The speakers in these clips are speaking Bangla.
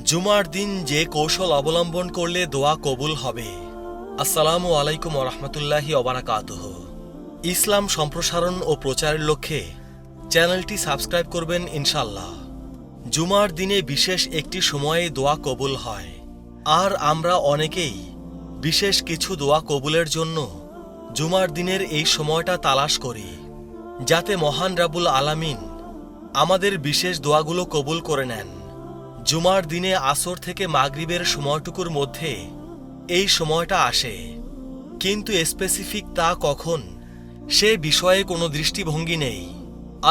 জুমার দিন যে কৌশল অবলম্বন করলে দোয়া কবুল হবে। আসসালামু আলাইকুম ওয়া রাহমাতুল্লাহি ওয়া বারাকাতুহু। ইসলাম সম্প্রসারণ ও প্রচারের লক্ষ্যে চ্যানেলটি সাবস্ক্রাইব করবেন ইনশাআল্লাহ। জুমার দিনে বিশেষ একটি সময়ে দোয়া কবুল হয়, আর আমরা অনেকেই বিশেষ কিছু দোয়া কবুলের জন্য জুমার দিনের এই সময়টা তালাশ করি, যাতে মহান রাব্বুল আলামিন আমাদের বিশেষ দোয়াগুলো কবুল করে নেন। জুমার দিনে আসর থেকে মাগরিবের সময়টুকুর মধ্যে এই সময়টা আসে, কিন্তু স্পেসিফিক তা কখন সে বিষয়ে কোনো দৃষ্টিভঙ্গি নেই।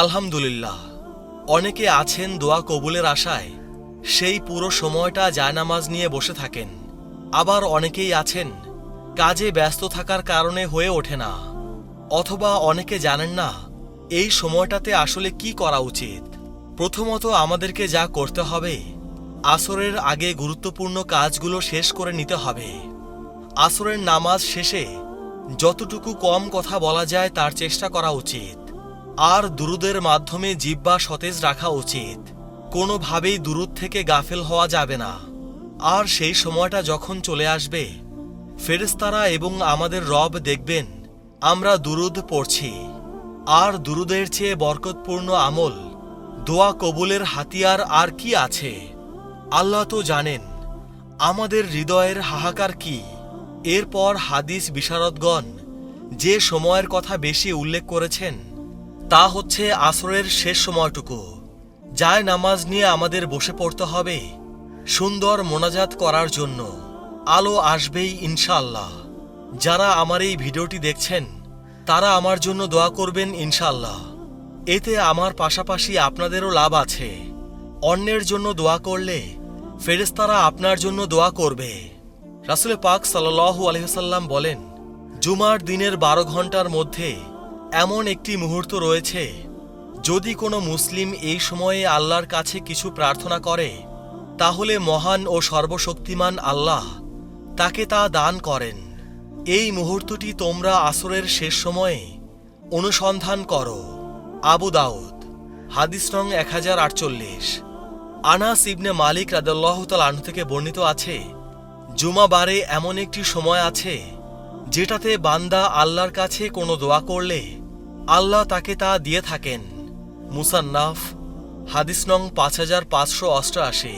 আলহামদুলিল্লাহ, অনেকে আছেন দোয়া কবুলের আশায় সেই পুরো সময়টা জায়নামাজ নিয়ে বসে থাকেন। আবার অনেকেই আছেন কাজে ব্যস্ত থাকার কারণে হয়ে ওঠে না, অথবা অনেকে জানেন না এই সময়টাতে আসলে কি করা উচিত। প্রথমত আমাদেরকে যা করতে হবে, আসরের আগে গুরুত্বপূর্ণ কাজগুলো শেষ করে নিতে হবে। আসরের নামাজ শেষে যতটুকু কম কথা বলা যায় তার চেষ্টা করা উচিত, আর দুরুদের মাধ্যমে জিহ্বা সতেজ রাখা উচিত। কোনোভাবেই দুরুদ থেকে গাফেল হওয়া যাবে না। আর সেই সময়টা যখন চলে আসবে, ফেরেশতারা এবং আমাদের রব দেখবেন আমরা দুরুদ পড়ছি। আর দুরুদের চেয়ে বরকতপূর্ণ আমল, দোয়া কবুলের হাতিয়ার আর কি আছে? আল্লাহ তো জানেন আমাদের হৃদয়ের হাহাকার কি। এরপর হাদিস বিশারদগণ যে সময়ের কথা বেশি উল্লেখ করেছেন তা হচ্ছে আসরের শেষ সময়টুকু। যায় নামাজ নিয়ে আমাদের বসে পড়তে হবে সুন্দর মোনাজাত করার জন্য। আলো আসবেই ইনশাআল্লাহ। যারা আমার এই ভিডিওটি দেখছেন তারা আমার জন্য দোয়া করবেন ইনশাআল্লাহ। এতে আমার পাশাপাশি আপনাদেরও লাভ আছে। অন্যের জন্য দোয়া করলে ফেরেশতারা আপনার জন্য দোয়া করবে। রাসূল পাক সাল্লাল্লাহু আলাইহি ওয়াসাল্লাম বলেন, জুমার দিনের 12 ঘন্টার মধ্যে এমন একটি মুহূর্ত রয়েছে, যদি কোনো মুসলিম এই সময়ে আল্লাহর কাছে কিছু প্রার্থনা করে তাহলে মহান ও সর্বশক্তিমান আল্লাহ তাকে তা দান করেন। এই মুহূর্তটি তোমরা আসরের শেষ সময়ে অনুসন্ধান করো। আবু দাউদ, হাদিস নং 1048। আনাস ইবনে মালিক রাদিয়াল্লাহু তাআলা আনহু থেকে বর্ণিত আছে, জুমাবারে এমন একটি সময় আছে যেটাতে বান্দা আল্লাহর কাছে কোনো দোয়া করলে আল্লাহ তাকে তা দিয়ে থাকেন। মুসান্নাফ, হাদিস নং 5588।